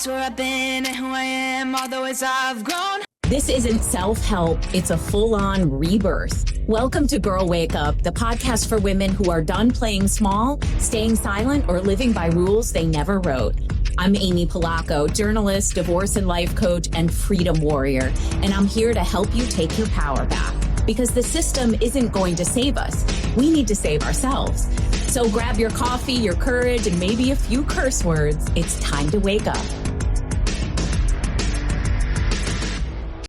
where I've been and who I am, all the ways I've grown. This isn't self-help, it's a full-on rebirth. Welcome to Girl Wake Up, the podcast for women who are done playing small, staying silent, or living by rules they never wrote. I'm Amy Polacco, journalist, divorce and life coach, and freedom warrior, and I'm here to help you take your power back. Because the system isn't going to save us. We need to save ourselves. So grab your coffee, your courage, and maybe a few curse words. It's time to wake up.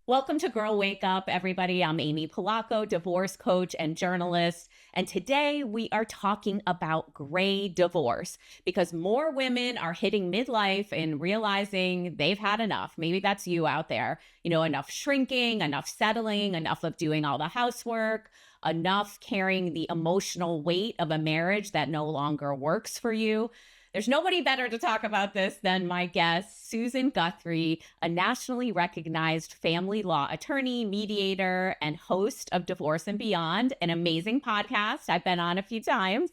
Welcome to Girl Wake Up, everybody. I'm Amy Polacco, divorce coach and journalist. And today we are talking about gray divorce because more women are hitting midlife and realizing they've had enough. Maybe that's you out there. You know, enough shrinking, enough settling, enough of doing all the housework, enough carrying the emotional weight of a marriage that no longer works for you. There's nobody better to talk about this than my guest, Susan Guthrie, a nationally recognized family law attorney, mediator, and host of Divorce and Beyond, an amazing podcast I've been on a few times.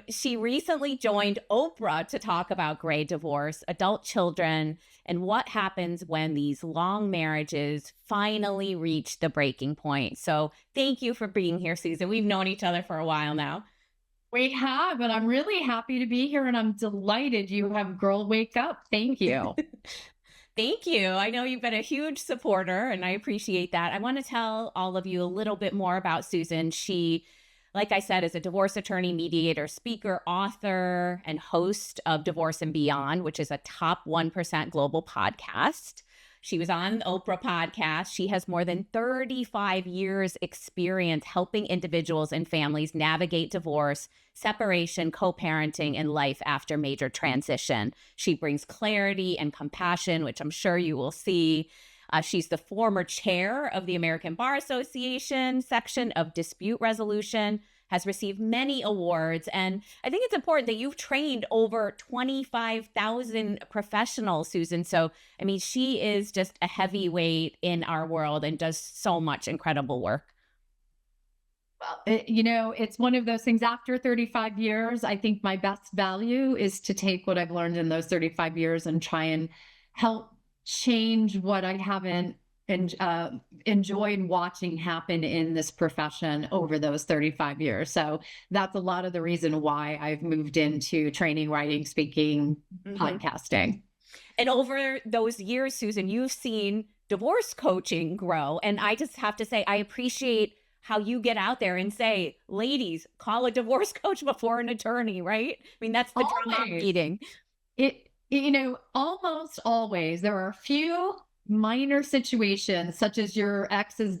She recently joined Oprah to talk about gray divorce, adult children, and what happens when these long marriages finally reach the breaking point. So thank you for being here, Susan. We've known each other for a while now. We have, and I'm really happy to be here, and I'm delighted you have Girl Wake Up. Thank you. Thank you. I know you've been a huge supporter, and I appreciate that. I want to tell all of you a little bit more about Susan. She, like I said, is a divorce attorney, mediator, speaker, author, and host of Divorce and Beyond, which is a top 1% global podcast. She was on the Oprah podcast. She has more than 35 years experience helping individuals and families navigate divorce, separation, co-parenting, and life after major transition. She brings clarity and compassion, which I'm sure you will see. She's the former chair of the American Bar Association section of dispute resolution, has received many awards. And I think it's important that you've trained over 25,000 professionals, Susan. So, I mean, she is just a heavyweight in our world and does so much incredible work. Well, you know, it's one of those things after 35 years, I think my best value is to take what I've learned in those 35 years and try and help change what I haven't enjoyed watching happen in this profession over those 35 years. So that's a lot of the reason why I've moved into training, writing, speaking, podcasting. And over those years, Susan, you've seen divorce coaching grow. And I just have to say, I appreciate how you get out there and say, ladies, call a divorce coach before an attorney, right? I mean, that's the drum I'm beating. You know, almost always there are a few minor situations, such as your ex is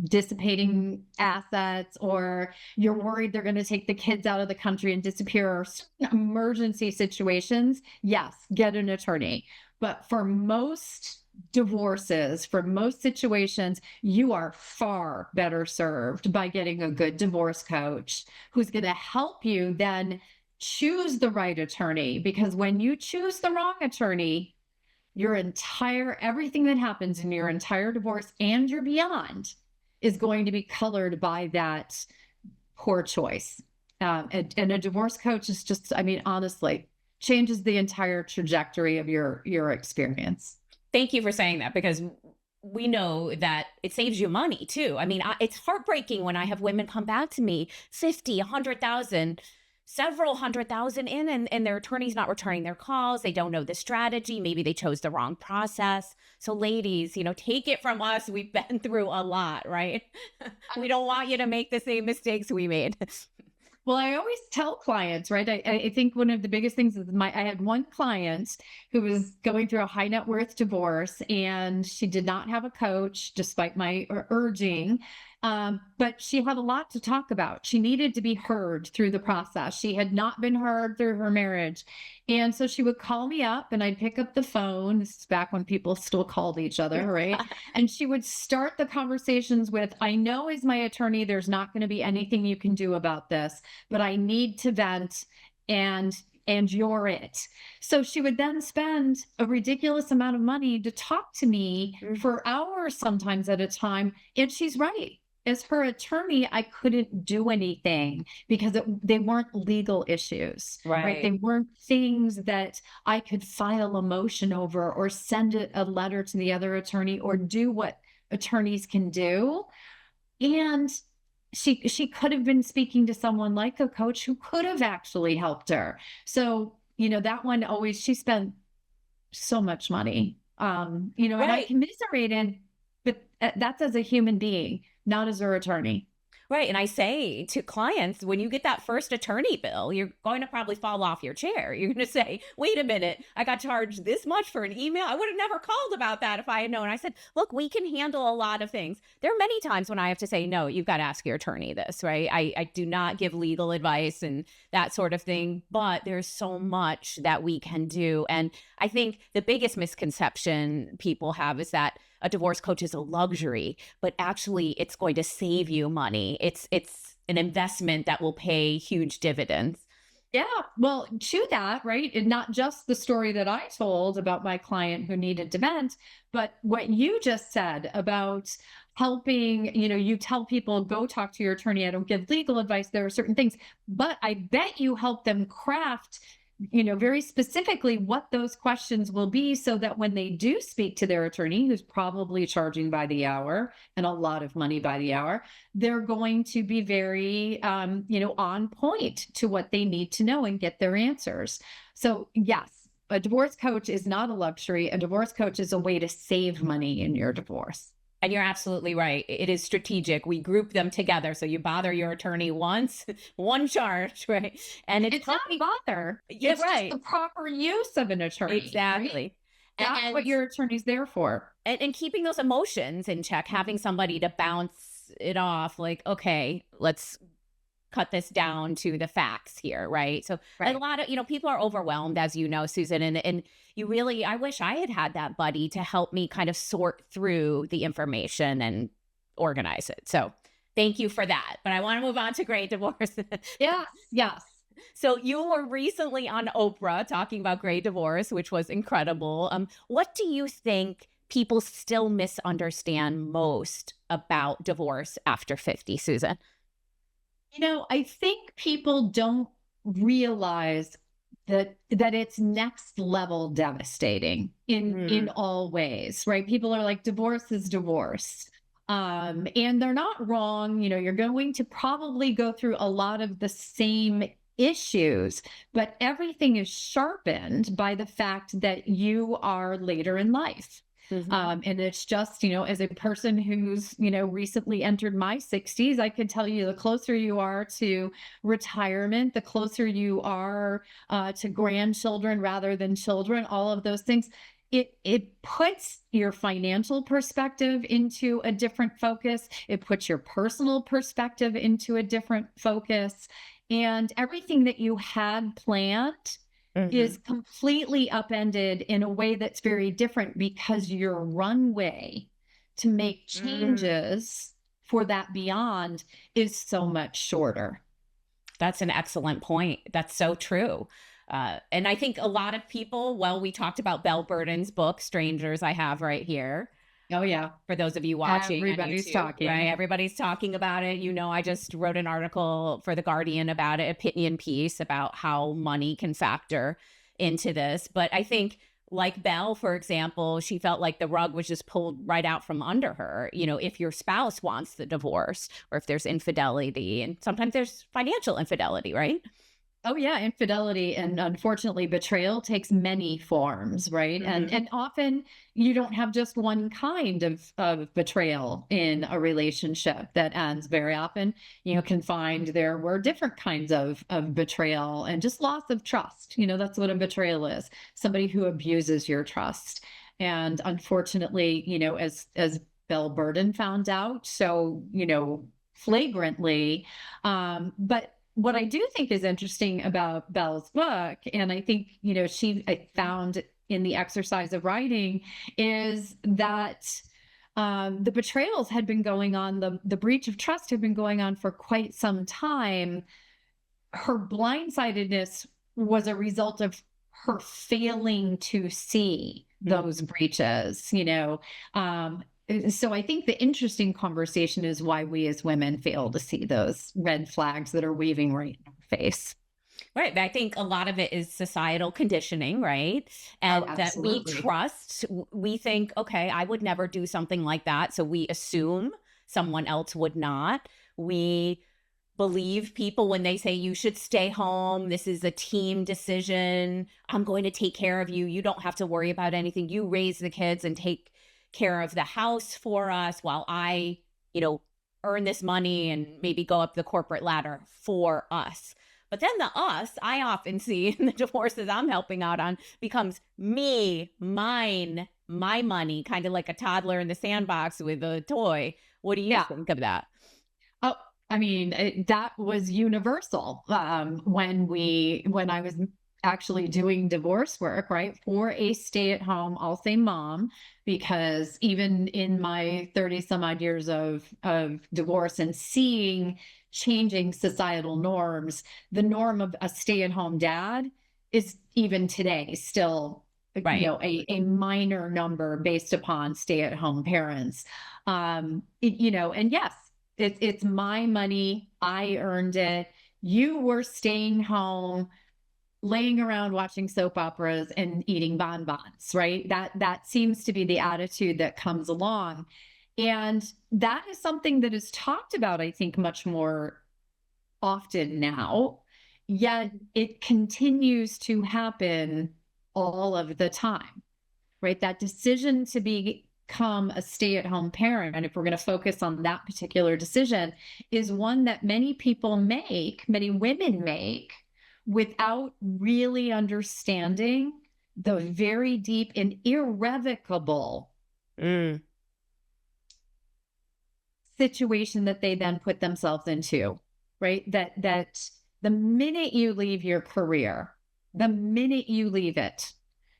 dissipating assets, or you're worried they're going to take the kids out of the country and disappear, or emergency situations. Yes, get an attorney. But for most divorces, for most situations, you are far better served by getting a good divorce coach who's going to help you then choose the right attorney. Because when you choose the wrong attorney, everything that happens in your entire divorce and your beyond is going to be colored by that poor choice. And a divorce coach is just, I mean, honestly, changes the entire trajectory of your experience. Thank you for saying that, because we know that it saves you money too. I mean, it's heartbreaking when I have women come back to me, 50, 100,000, several $100,000 in, and their attorney's not returning their calls. They don't know the strategy. Maybe they chose the wrong process. So ladies, you know, take it from us. We've been through a lot, right? We don't want you to make the same mistakes we made. Well, I always tell clients, right? I think one of the biggest things is I had one client who was going through a high net worth divorce, and she did not have a coach despite my urging. But she had a lot to talk about. She needed to be heard through the process. She had not been heard through her marriage. And so she would call me up and I'd pick up the phone. This is back when people still called each other, right? And she would start the conversations with, I know as my attorney, there's not going to be anything you can do about this, but I need to vent, and you're it. So she would then spend a ridiculous amount of money to talk to me for hours, sometimes at a time. And she's right. as her attorney, I couldn't do anything because they weren't legal issues, right? They Right. weren't things that I could file a motion over or send a letter to the other attorney or do what attorneys can do. And she could have been speaking to someone like a coach who could have actually helped her. So, that one always, she spent so much money. And I Right. commiserated, but that's as a human being, not as her attorney. Right. And I say to clients, when you get that first attorney bill, you're going to probably fall off your chair. You're going to say, wait a minute, I got charged this much for an email. I would have never called about that if I had known. I said, look, we can handle a lot of things. There are many times when I have to say, no, you've got to ask your attorney this, right? I do not give legal advice and that sort of thing, but there's so much that we can do. And I think the biggest misconception people have is that a divorce coach is a luxury, but actually it's going to save you money. It's an investment that will pay huge dividends. Yeah, well, to that, right? And not just the story that I told about my client who needed to vent, but what you just said about helping, you tell people, go talk to your attorney. I don't give legal advice. There are certain things, but I bet you help them craft, very specifically what those questions will be so that when they do speak to their attorney, who's probably charging by the hour and a lot of money by the hour, they're going to be very, on point to what they need to know and get their answers. So yes, a divorce coach is not a luxury. A divorce coach is a way to save money in your divorce. And you're absolutely right. It is strategic. We group them together. So you bother your attorney once, one charge, right? And It's not bother. Yeah, It's right. just the proper use of an attorney. Right? Exactly. That's what your attorney's there for. And keeping those emotions in check, having somebody to bounce it off, like, okay, let's cut this down to the facts here, right? So Right. a lot of, people are overwhelmed, as you know, Susan, and you really, I wish I had had that buddy to help me kind of sort through the information and organize it. So thank you for that. But I want to move on to great divorce. Yes, yes. So you were recently on Oprah talking about great divorce, which was incredible. What do you think people still misunderstand most about divorce after 50, Susan? I think people don't realize that it's next level devastating in all ways, right? People are like, divorce is divorce. And they're not wrong. You're going to probably go through a lot of the same issues, but everything is sharpened by the fact that you are later in life. And it's just, as a person who's, recently entered my 60s, I could tell you the closer you are to retirement, the closer you are to grandchildren rather than children, all of those things. It puts your financial perspective into a different focus. It puts your personal perspective into a different focus. And everything that you had planned is completely upended in a way that's very different because your runway to make changes for that beyond is so much shorter. That's an excellent point. That's so true. And I think a lot of people, well, we talked about Belle Burden's book, Strangers, I have right here. Oh, yeah. For those of you watching, on Everybody's YouTube, talking. right? Everybody's talking about it. I just wrote an article for The Guardian about it, opinion piece about how money can factor into this. But I think, like Belle, for example, she felt like the rug was just pulled right out from under her. If your spouse wants the divorce or if there's infidelity, and sometimes there's financial infidelity, right? Oh yeah, infidelity and unfortunately betrayal takes many forms, right? And often you don't have just one kind of betrayal in a relationship that ends. Very often you can find there were different kinds of betrayal and just loss of trust. That's what a betrayal is. Somebody who abuses your trust. And unfortunately, as Belle Burden found out, so, flagrantly, but what I do think is interesting about Belle's book, and I think, I found in the exercise of writing, is that the betrayals had been going on, the breach of trust had been going on for quite some time. Her blindsidedness was a result of her failing to see those breaches, So I think the interesting conversation is why we as women fail to see those red flags that are waving right in our face. Right. I think a lot of it is societal conditioning, right? Oh, And that we absolutely. trust, we think, okay, I would never do something like that. So we assume someone else would not. We believe people when they say you should stay home. This is a team decision. I'm going to take care of you. You don't have to worry about anything. You raise the kids and take care of the house for us while I, you know, earn this money and maybe go up the corporate ladder for us. But then the us, I often see in the divorces I'm helping out on becomes me, mine, my money, kind of like a toddler in the sandbox with a toy. What do you Yeah. think of that? Oh, I mean, that was universal when I was actually doing divorce work, right? For a stay-at-home, I'll say mom, because even in my 30 some odd years of divorce and seeing changing societal norms, the norm of a stay-at-home dad is even today still Right. a minor number based upon stay-at-home parents. And yes, it's my money. I earned it. You were staying home, laying around watching soap operas and eating bonbons, right? That seems to be the attitude that comes along. And that is something that is talked about, I think, much more often now. Yet it continues to happen all of the time, right? That decision to become a stay-at-home parent, and if we're going to focus on that particular decision, is one that many people make, many women make, without really understanding the very deep and irrevocable Mm, situation that they then put themselves into, right? That the minute you leave your career, the minute you leave it,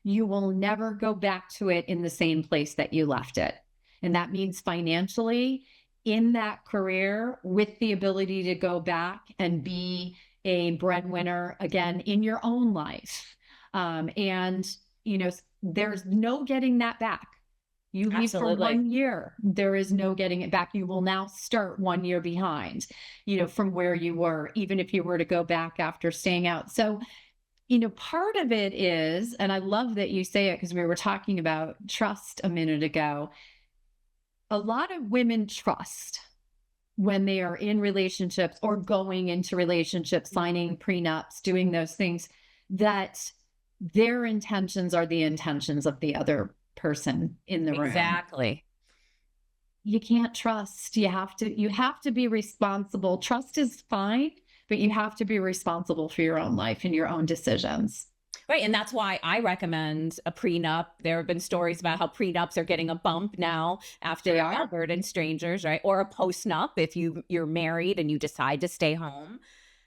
you will never go back to it in the same place that you left it. And that means financially in that career with the ability to go back and be a breadwinner again in your own life. And, there's no getting that back. You leave for absolutely. 1 year, there is no getting it back. You will now start 1 year behind, from where you were, even if you were to go back after staying out. So, part of it is, and I love that you say it because we were talking about trust a minute ago. A lot of women trust when they are in relationships or going into relationships, signing prenups, doing those things, that their intentions are the intentions of the other person in the room. Exactly. You can't trust. You have to be responsible. Trust is fine, but you have to be responsible for your own life and your own decisions. Right. And that's why I recommend a prenup. There have been stories about how prenups are getting a bump now They after are. Albert and Strangers, right? Or a postnup if you're married and you decide to stay home.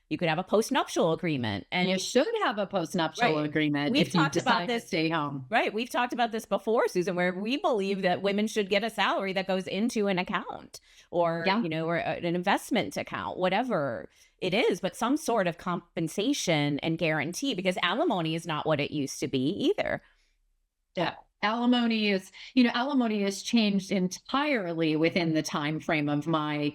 You could have a postnuptial agreement. You And should have a postnuptial right. agreement We've if you talked about decide to this. stay home. Right. We've talked about this before, Susan, where we believe that women should get a salary that goes into an account or, Yeah. or an investment account, whatever it is, but some sort of compensation and guarantee because alimony is not what it used to be either. Yeah. Alimony has changed entirely within the time frame of my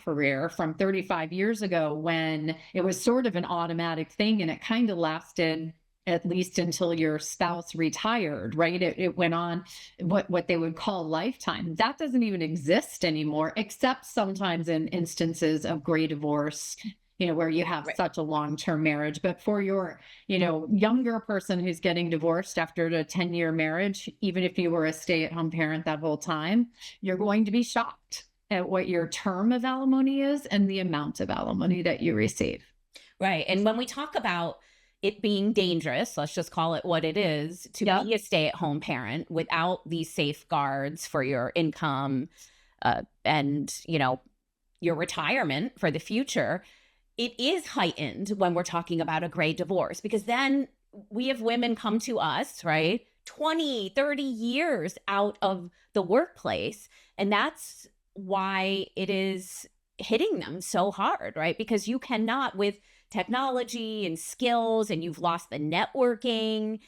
career from 35 years ago when it was sort of an automatic thing and it kind of lasted at least until your spouse retired, right? It went on what they would call lifetime. That doesn't even exist anymore, except sometimes in instances of gray divorce, where you have Right. such a long-term marriage. But for your younger person who's getting divorced after a 10-year marriage, even if you were a stay-at-home parent that whole time, you're going to be shocked at what your term of alimony is and the amount of alimony that you receive. Right. And when we talk about it being dangerous, let's just call it what it is, to Yep. be a stay at home parent without these safeguards for your income and, your retirement for the future, it is heightened when we're talking about a gray divorce because then we have women come to us, right? 20, 30 years out of the workplace. And that's why it is hitting them so hard, right? Because you cannot, with technology and skills, and you've lost the networking,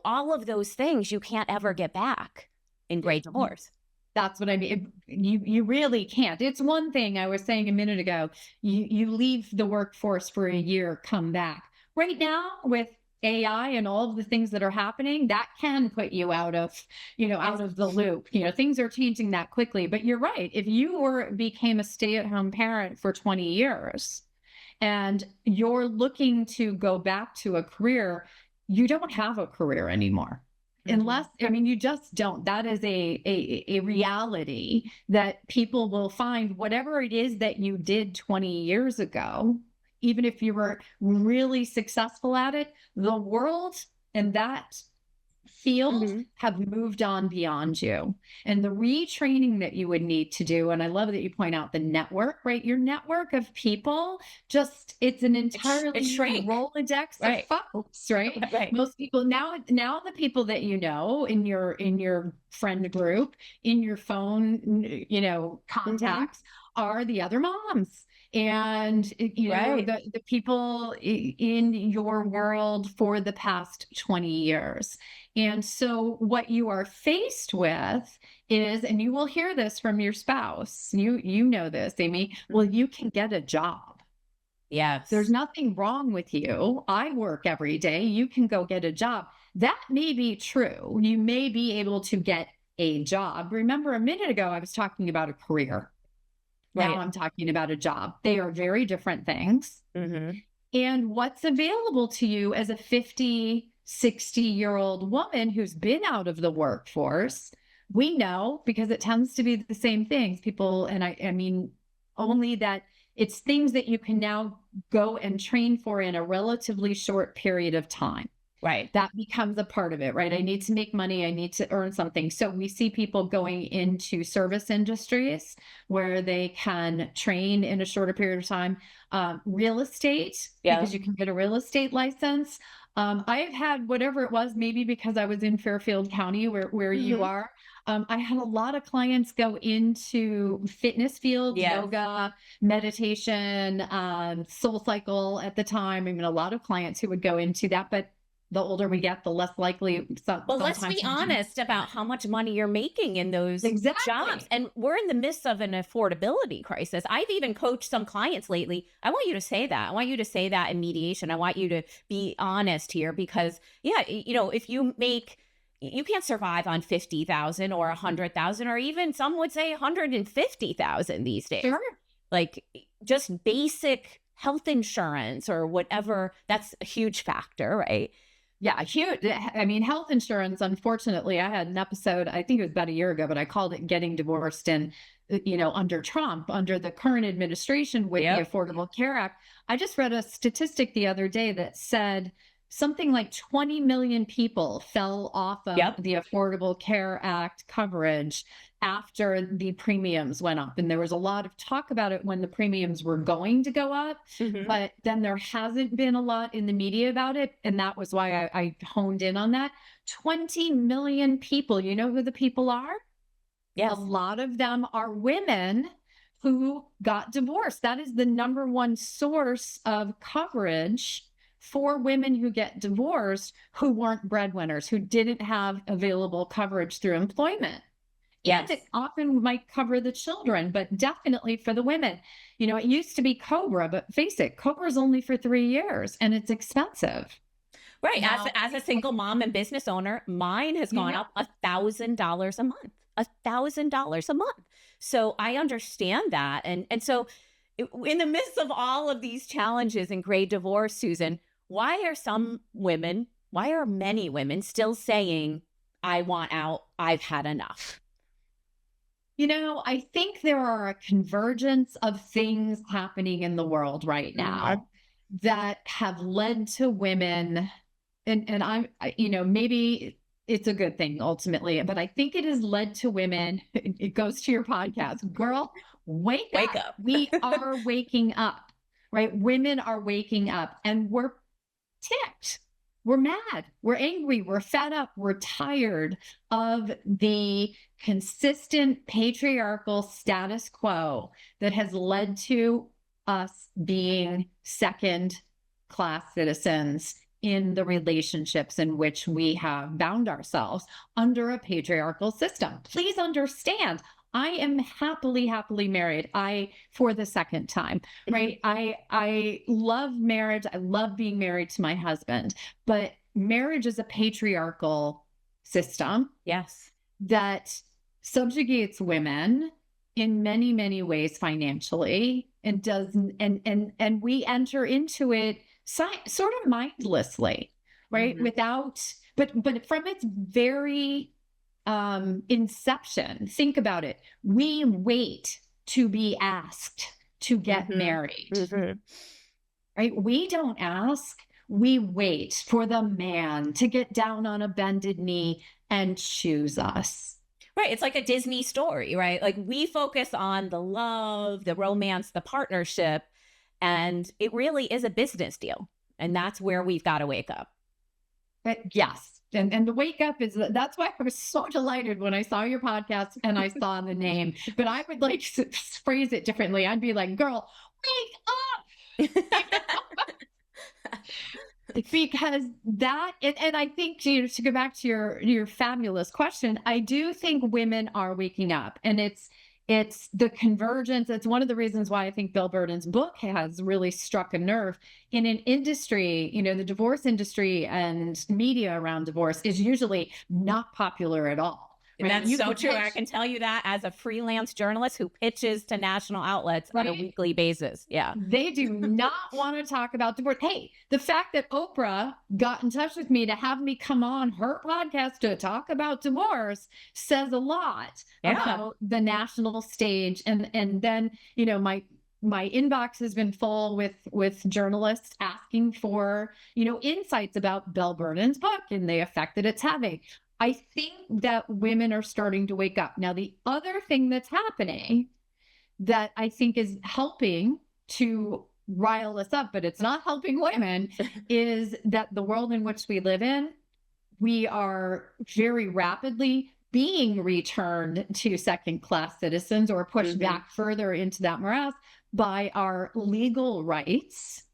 all of those things you can't ever get back in gray You divorce. That's what I mean. You really can't. It's one thing I was saying a minute ago. You leave the workforce for a year, come back. Right now with AI and all of the things that are happening, that can put you out of, out of the loop. Things are changing that quickly. But you're right. If you became a stay-at-home parent for 20 years and you're looking to go back to a career, you don't have a career anymore. Unless, I mean, you just don't. That is a reality that people will find whatever it is that you did 20 years ago, even if you were really successful at it, the world and that field have moved on beyond you. And the retraining that you would need to do, and I love that you point out the network, right? Your network of people, it's an entirely Rolodex of folks, right? Right. Most people now the people that you know in your friend group, in your phone, contacts are the other moms. And the people in your world for the past 20 years. And so what you are faced with is, and you will hear this from your spouse, you know this, Amy, well, you can get a job. Yes. There's nothing wrong with you. I work every day. You can go get a job. That may be true. You may be able to get a job. Remember a minute ago, I was talking about a career. Now I'm talking about a job. They are very different things. And what's available to you as a 50, 60-year-old woman who's been out of the workforce, we know, because it tends to be the same things. People, and I mean, only that it's things that you can now go and train for in a relatively short period of time. Right. That becomes a part of it, right? I need to make money. I need to earn something. So we see people going into service industries where they can train in a shorter period of time. Real estate, because you can get a real estate license. I've had whatever it was, maybe because I was in Fairfield County where you are. I had a lot of clients go into fitness fields, yoga, meditation, Soul Cycle at the time. I mean, a lot of clients who would go into that, but the older we get, the less likely. Well, let's be honest about how much money you're making in those jobs. And we're in the midst of an affordability crisis. I've even coached some clients lately. I want you to say that. I want you to say that in mediation. I want you to be honest here because, if you can't survive on 50,000 or 100,000, or even some would say 150,000 these days. Sure. Like just basic health insurance or whatever. That's a huge factor, right? Yeah, huge. I mean, health insurance, unfortunately, I had an episode, I think it was about a year ago, but I called it Getting Divorced. And, under Trump, under the current administration with the Affordable Care Act, I just read a statistic the other day that said something like 20 million people fell off of the Affordable Care Act coverage after the premiums went up. And there was a lot of talk about it when the premiums were going to go up, but then there hasn't been a lot in the media about it. And that was why I honed in on that. 20 million people, you know who the people are? Yes. A lot of them are women who got divorced. That is the number one source of coverage for women who get divorced, who weren't breadwinners, who didn't have available coverage through employment. Yes. And it often might cover the children, but definitely for the women. It used to be Cobra, but face it, Cobra is only for 3 years and it's expensive. Right. Now, as a single mom and business owner, mine has gone up $1,000 a month, $1,000 a month. So I understand that. And so in the midst of all of these challenges in gray divorce, Susan, why are many women still saying, I want out, I've had enough? I think there are a convergence of things happening in the world right now that have led to women, and maybe it's a good thing ultimately, but I think it has led to women. It goes to your podcast, girl, wake up. We are waking up, right? Women are waking up and we're ticked. We're mad. We're angry. We're fed up. We're tired of the consistent patriarchal status quo that has led to us being second-class citizens in the relationships in which we have bound ourselves under a patriarchal system. Please understand, I am happily married. For the second time, right? I love marriage. I love being married to my husband, but marriage is a patriarchal system. Yes. That subjugates women in many ways financially, and and we enter into it sort of mindlessly, right? But from its very inception, think about it. We wait to be asked to get married, right? We don't ask. We wait for the man to get down on a bended knee and choose us. Right. It's like a Disney story, right? Like we focus on the love, the romance, the partnership, and it really is a business deal. And that's where we've got to wake up. Yes. And the wake up that's why I was so delighted when I saw your podcast and I saw the name, but I would like to phrase it differently. I'd be like, girl, wake up. Because that, and I think to go back to your fabulous question, I do think women are waking up, and it's the convergence. It's one of the reasons why I think Bill Burden's book has really struck a nerve in an industry, the divorce industry and media around divorce is usually not popular at all. Right? That's so true. I can tell you that as a freelance journalist who pitches to national outlets on a weekly basis. Yeah. They do not want to talk about divorce. Hey, the fact that Oprah got in touch with me to have me come on her podcast to talk about divorce says a lot about the national stage. And then, my inbox has been full with journalists asking for, insights about Bill Burden's book and the effect that it's having. I think that women are starting to wake up. Now, the other thing that's happening that I think is helping to rile us up, but it's not helping women, is that the world in which we live in, we are very rapidly being returned to second-class citizens or pushed back further into that morass by our legal rights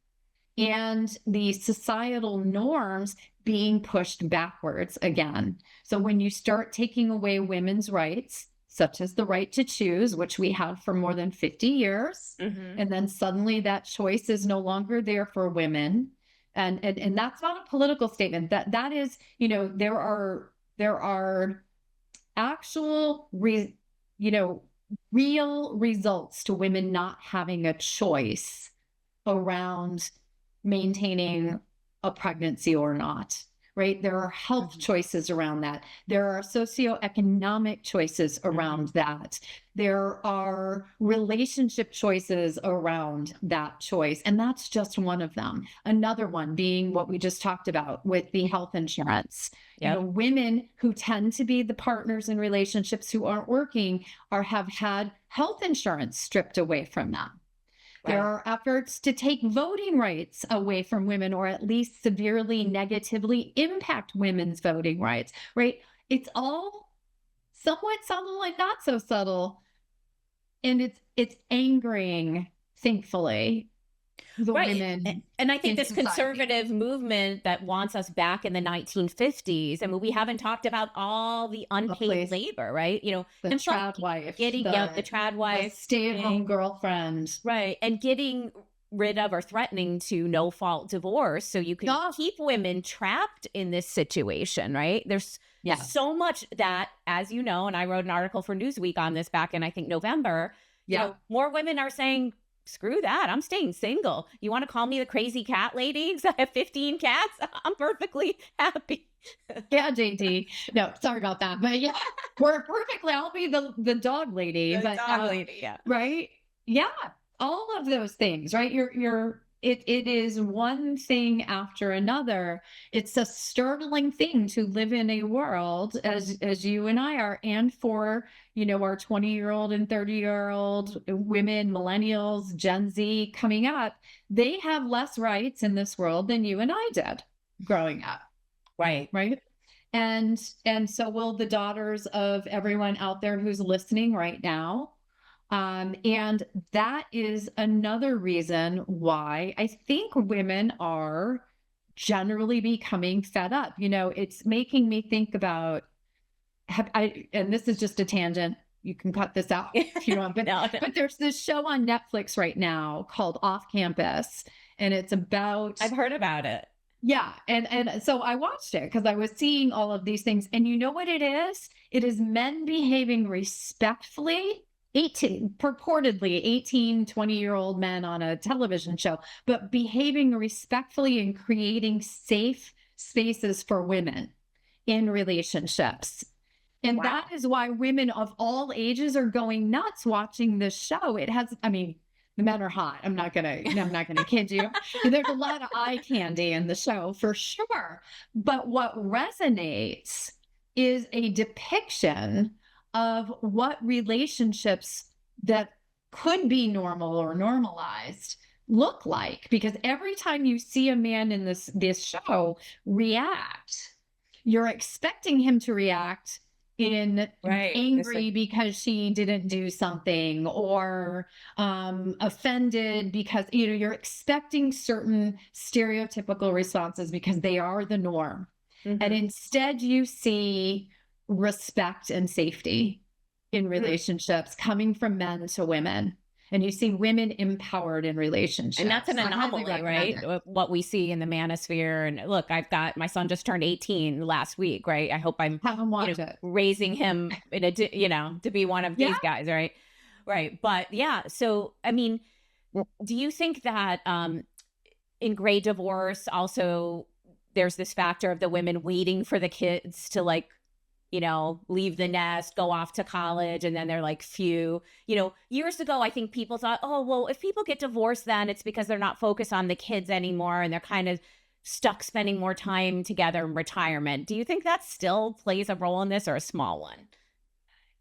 and the societal norms being pushed backwards again. So when you start taking away women's rights, such as the right to choose, which we have for more than 50 years, and then suddenly that choice is no longer there for women. And that's not a political statement. That is, there are actual real results to women not having a choice around maintaining a pregnancy or not, right? There are health choices around that. There are socioeconomic choices around that. There are relationship choices around that choice. And that's just one of them. Another one being what we just talked about with the health insurance. Yep. Women who tend to be the partners in relationships who aren't working have had health insurance stripped away from them. There are efforts to take voting rights away from women, or at least severely negatively impact women's voting rights, right? It's all somewhat subtle and not so subtle. And it's angering, thankfully, the women. And I think this conservative movement that wants us back in the 1950s, I mean, we haven't talked about all the unpaid labor, right? The trad wife, the trad wife, the stay-at-home girlfriend, right? And getting rid of or threatening to no-fault divorce, so you can keep women trapped in this situation, right? There's so much that, as you know, and I wrote an article for Newsweek on this back in, I think, November. More women are saying, screw that. I'm staying single. You want to call me the crazy cat lady because I have 15 cats? I'm perfectly happy. Yeah, JD. No, sorry about that. But yeah, we're perfectly. I'll be the dog lady. Dog lady, yeah. Right? Yeah. All of those things, right? It is one thing after another. It's a startling thing to live in a world as you and I are, and for, our 20-year-old and 30-year-old women, millennials, Gen Z coming up, they have less rights in this world than you and I did growing up. Right. Right. And so will the daughters of everyone out there who's listening right now. And that is another reason why I think women are generally becoming fed up. It's making me think about, and this is just a tangent. You can cut this out if you want, but, No. but there's this show on Netflix right now called Off Campus, and it's about, I've heard about it. yeah. And so I watched it because I was seeing all of these things. And you know what it is? It is men behaving respectfully, purportedly 18, 20-year-old men on a television show, but behaving respectfully and creating safe spaces for women in relationships. And Wow. that is why women of all ages are going nuts watching this show. The men are hot. I'm not gonna kid you. There's a lot of eye candy in the show for sure. But what resonates is a depiction of what relationships that could be normal or normalized look like. Because every time you see a man in this show react, you're expecting him to react in angry because she didn't do something, or offended because you're expecting certain stereotypical responses because they are the norm. Mm-hmm. And instead you see respect and safety in relationships coming from men to women. And you see women empowered in relationships. And that's an anomaly, right? What we see in the manosphere. And look, my son just turned 18 last week, right? I hope I'm raising him to be one of these guys, right? Right. But yeah, so, I mean, do you think that in gray divorce, also there's this factor of the women waiting for the kids to leave the nest, go off to college, and then they're like, phew. Years ago, I think people thought, oh, well, if people get divorced, then it's because they're not focused on the kids anymore and they're kind of stuck spending more time together in retirement. Do you think that still plays a role in this, or a small one?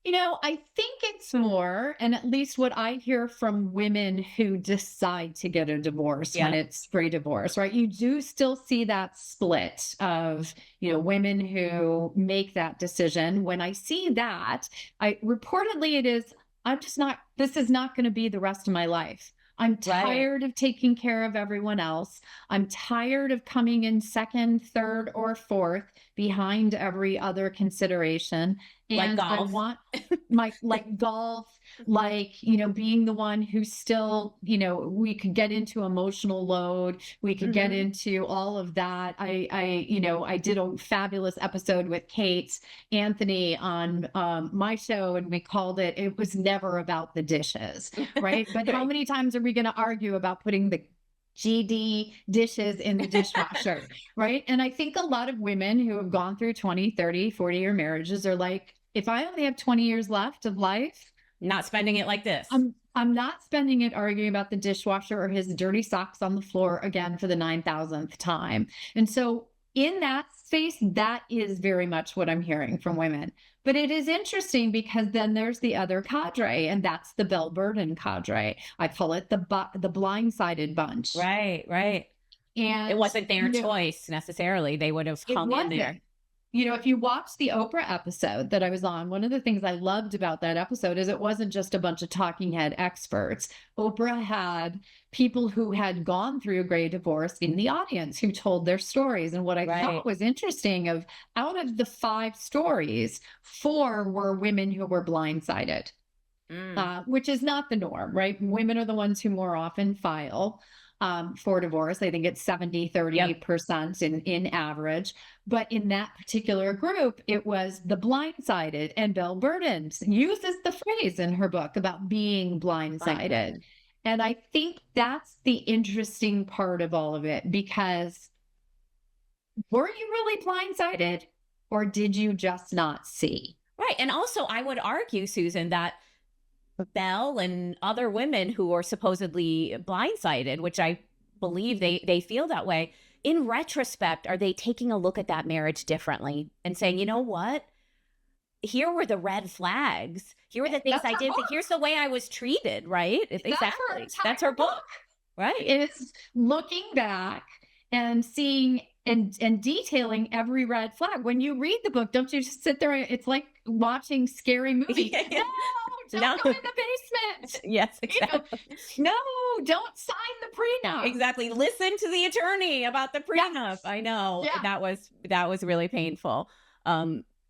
I think it's more, and at least what I hear from women who decide to get a divorce when it's gray divorce, right? You do still see that split of, women who make that decision. When I see that, reportedly it is, this is not going to be the rest of my life. I'm tired of taking care of everyone else. I'm tired of coming in second, third, or fourth behind every other consideration. And I want golf, being the one who's still, we could get into emotional load. We could get into all of that. I did a fabulous episode with Kate Anthony on my show, and we called it was never about the dishes, right? But how many times are we going to argue about putting the GD dishes in the dishwasher, right? And I think a lot of women who have gone through 20, 30, 40-year marriages are like, if I only have 20 years left of life, not spending it like this. I'm not spending it arguing about the dishwasher or his dirty socks on the floor again for the 9,000th time. And so in that space, that is very much what I'm hearing from women. But it is interesting because then there's the other cadre, and that's the Belle Burden cadre. I call it the blindsided bunch. Right. And it wasn't their choice necessarily. They would have hung in there. If you watch the Oprah episode that I was on, one of the things I loved about that episode is it wasn't just a bunch of talking head experts. Oprah had people who had gone through a gray divorce in the audience who told their stories. And what I thought was interesting, out of the 5 stories, 4 were women who were blindsided, which is not the norm, right? Women are the ones who more often file for divorce. I think it's 30% in average. But in that particular group, it was the blindsided. And Belle Burden uses the phrase in her book about being blindsided. And I think that's the interesting part of all of it, because were you really blindsided, or did you just not see? Right. And also, I would argue, Susan, that Belle and other women who are supposedly blindsided, which I believe they feel that way, in retrospect, are they taking a look at that marriage differently and saying, you know what? Here were the red flags. Here were the things I did. Here's the way I was treated, right? Exactly. That's her book. Right. It's looking back and seeing and detailing every red flag. When you read the book, don't you just sit there? It's like watching scary movies. No, don't go in the basement. Yes, You know, exactly. no, don't sign the prenup. Exactly. Listen to the attorney about the prenup. Yes. I know Yeah. that was really painful.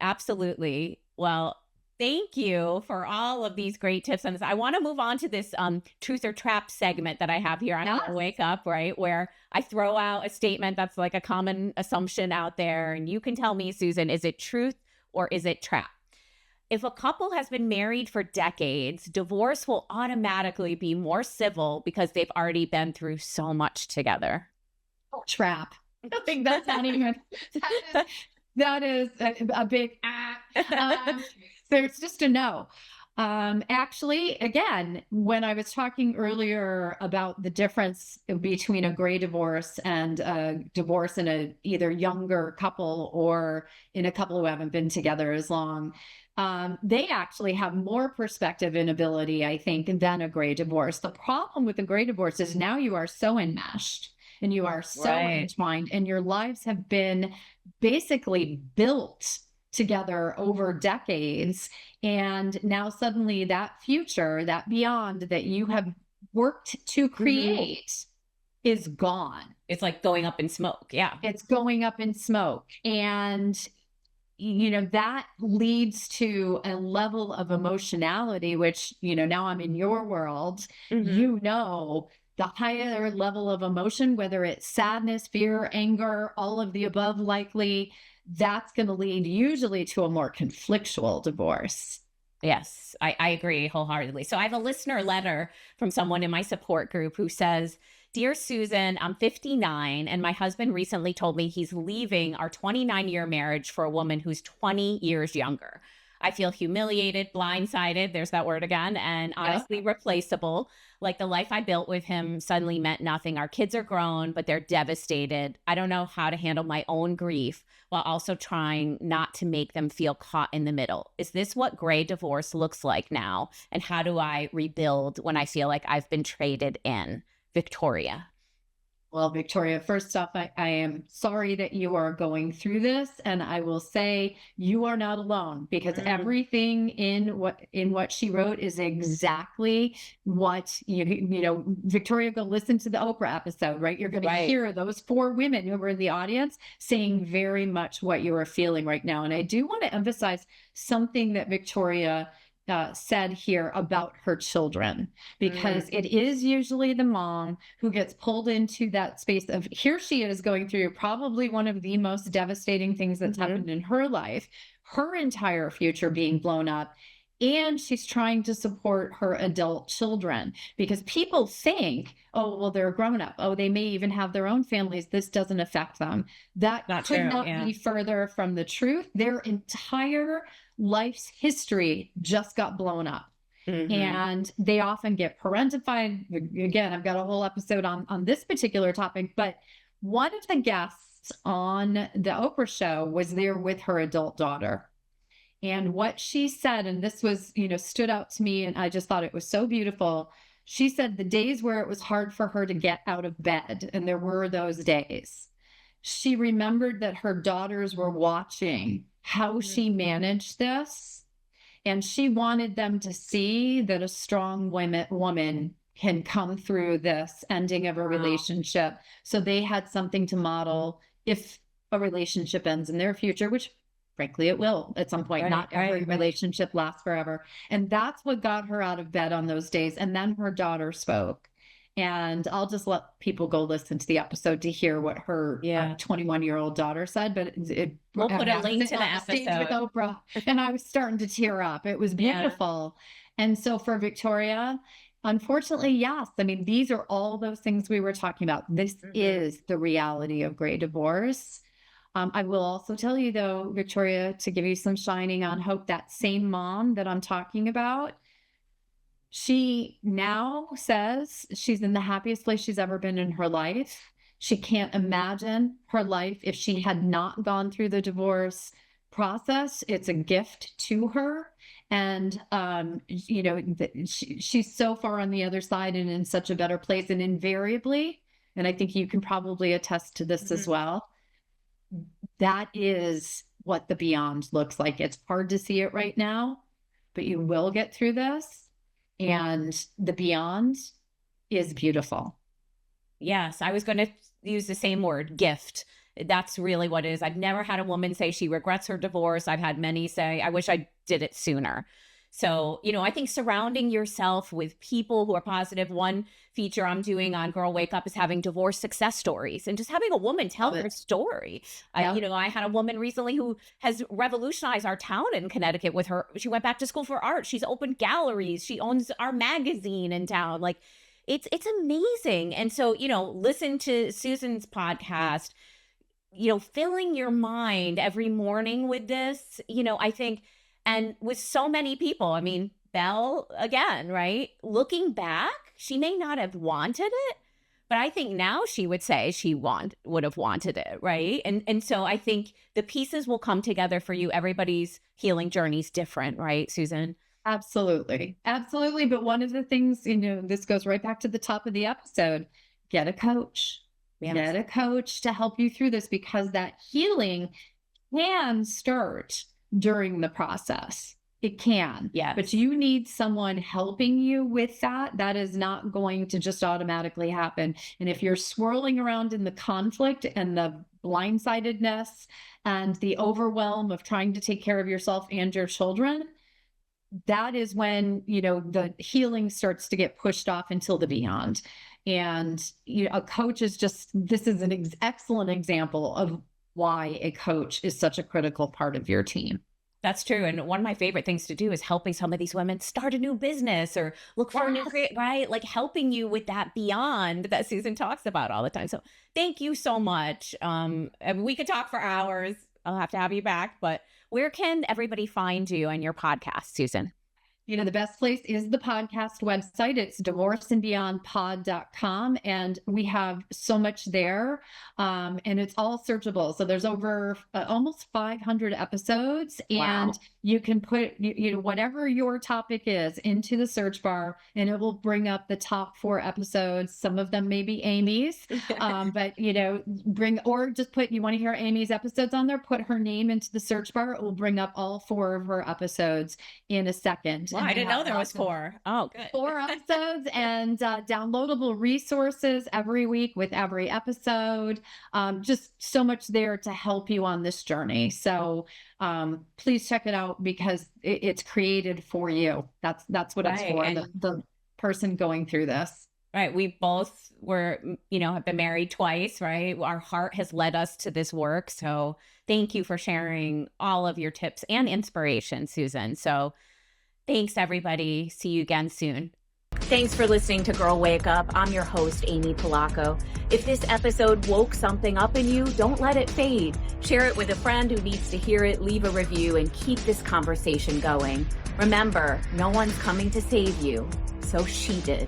Absolutely. Well, thank you for all of these great tips on this. I want to move on to this truth or trap segment that I have here on Yes. How to Wake Up, right? Where I throw out a statement that's like a common assumption out there, and you can tell me, Susan, is it truth or is it trap? If a couple has been married for decades, divorce will automatically be more civil because they've already been through so much together. Trap. I think that's not even, that is a big, so it's just a no. Actually, again, when I was talking earlier about the difference between a gray divorce and a divorce in a either younger couple or in a couple who haven't been together as long, they actually have more perspective and ability, I think, than a gray divorce. The problem with a gray divorce is now you are so enmeshed and you are so entwined, and your lives have been basically built together over decades. And now suddenly that future, that beyond that you have worked to create is gone. It's like going up in smoke. Yeah. It's going up in smoke. And you know, that leads to a level of emotionality, which, you know, now I'm in your world, you know, the higher level of emotion, whether it's sadness, fear, anger, all of the above, likely, that's going to lead usually to a more conflictual divorce. Yes, I agree wholeheartedly. So I have a listener letter from someone in my support group who says, "Dear Susan, I'm 59 and my husband recently told me he's leaving our 29-year marriage for a woman who's 20 years younger. I feel humiliated, blindsided, there's that word again, and honestly replaceable. Like the life I built with him suddenly meant nothing. Our kids are grown, but they're devastated. I don't know how to handle my own grief while also trying not to make them feel caught in the middle. Is this what gray divorce looks like now? And how do I rebuild when I feel like I've been traded in?" Victoria. Well, Victoria, first off, I am sorry that you are going through this, and I will say you are not alone, because everything in what she wrote is exactly what you know. Victoria, go listen to the Oprah episode, right? You're going to hear those 4 women who were in the audience saying very much what you are feeling right now. And I do want to emphasize something that Victoria said here about her children, because it is usually the mom who gets pulled into that space of, here she is going through probably one of the most devastating things that's happened in her life, her entire future being blown up, and she's trying to support her adult children, because people think, oh, well, they're grown up. Oh, they may even have their own families. This doesn't affect them. That could not be further from the truth. Their entire life's history just got blown up. And they often get parentified. Again, I've got a whole episode on this particular topic, but one of the guests on the Oprah show was there with her adult daughter. And what she said, and this was, you know, stood out to me, and I just thought it was so beautiful. She said the days where it was hard for her to get out of bed, and there were those days, she remembered that her daughters were watching how she managed this. And she wanted them to see that a strong woman can come through this ending of a relationship. So they had something to model if a relationship ends in their future, which frankly it will at some point. Not every relationship lasts forever. And that's what got her out of bed on those days. And then her daughter spoke. And I'll just let people go listen to the episode to hear what her 21-year-old daughter said. But we'll put a link to the episode with Oprah, and I was starting to tear up. It was beautiful. And so for Victoria, unfortunately, yes. I mean, these are all those things we were talking about. This is the reality of gray divorce. I will also tell you, though, Victoria, to give you some shining on hope, that same mom that I'm talking about, she now says she's in the happiest place she's ever been in her life. She can't imagine her life if she had not gone through the divorce process. It's a gift to her. And, you know, she's so far on the other side and in such a better place. And invariably, and I think you can probably attest to this as well, that is what the beyond looks like. It's hard to see it right now, but you will get through this. And the beyond is beautiful. Yes, I was going to use the same word, gift. That's really what it is. I've never had a woman say she regrets her divorce. I've had many say, I wish I did it sooner. So, I think surrounding yourself with people who are positive. One feature I'm doing on Girl Wake Up is having divorce success stories and just having a woman tell her story. Yeah. I had a woman recently who has revolutionized our town in Connecticut with her. She went back to school for art. She's opened galleries. She owns our magazine in town. Like, it's amazing. And so, listen to Susan's podcast, filling your mind every morning with this, I think. And with so many people, I mean, Belle, again, right? Looking back, she may not have wanted it, but I think now she would say she would have wanted it, right? And so I think the pieces will come together for you. Everybody's healing journey is different, right, Susan? Absolutely. Absolutely. But one of the things, this goes right back to the top of the episode, get a coach. Yes. Get a coach to help you through this, because that healing can start during the process. It can. Yes. But you need someone helping you with that. That is not going to just automatically happen. And if you're swirling around in the conflict and the blindsidedness and the overwhelm of trying to take care of yourself and your children, that is when, the healing starts to get pushed off until the beyond. And a coach is this is an excellent example of why a coach is such a critical part of your team. That's true. And one of my favorite things to do is helping some of these women start a new business or look for a new right? Like helping you with that beyond that Susan talks about all the time. So thank you so much. We could talk for hours. I'll have to have you back, but where can everybody find you and your podcast, Susan? The best place is the podcast website. It's divorceandbeyondpod.com. And we have so much there. And it's all searchable. So there's over almost 500 episodes. And you can put, whatever your topic is into the search bar, and it will bring up the top 4 episodes. Some of them may be Amy's, but, or just put, you want to hear Amy's episodes on there, put her name into the search bar. It will bring up all 4 of her episodes in a second. Well, I didn't know there was 4. Oh, good. 4 episodes and downloadable resources every week with every episode. Just so much there to help you on this journey. So please check it out, because it's created for you. That's what it's for, the person going through this. Right. We both have been married twice, right? Our heart has led us to this work. So thank you for sharing all of your tips and inspiration, Susan. So thanks, everybody. See you again soon. Thanks for listening to Girl Wake Up. I'm your host, Amy Polacco. If this episode woke something up in you, don't let it fade. Share it with a friend who needs to hear it, leave a review, and keep this conversation going. Remember, no one's coming to save you, so she did.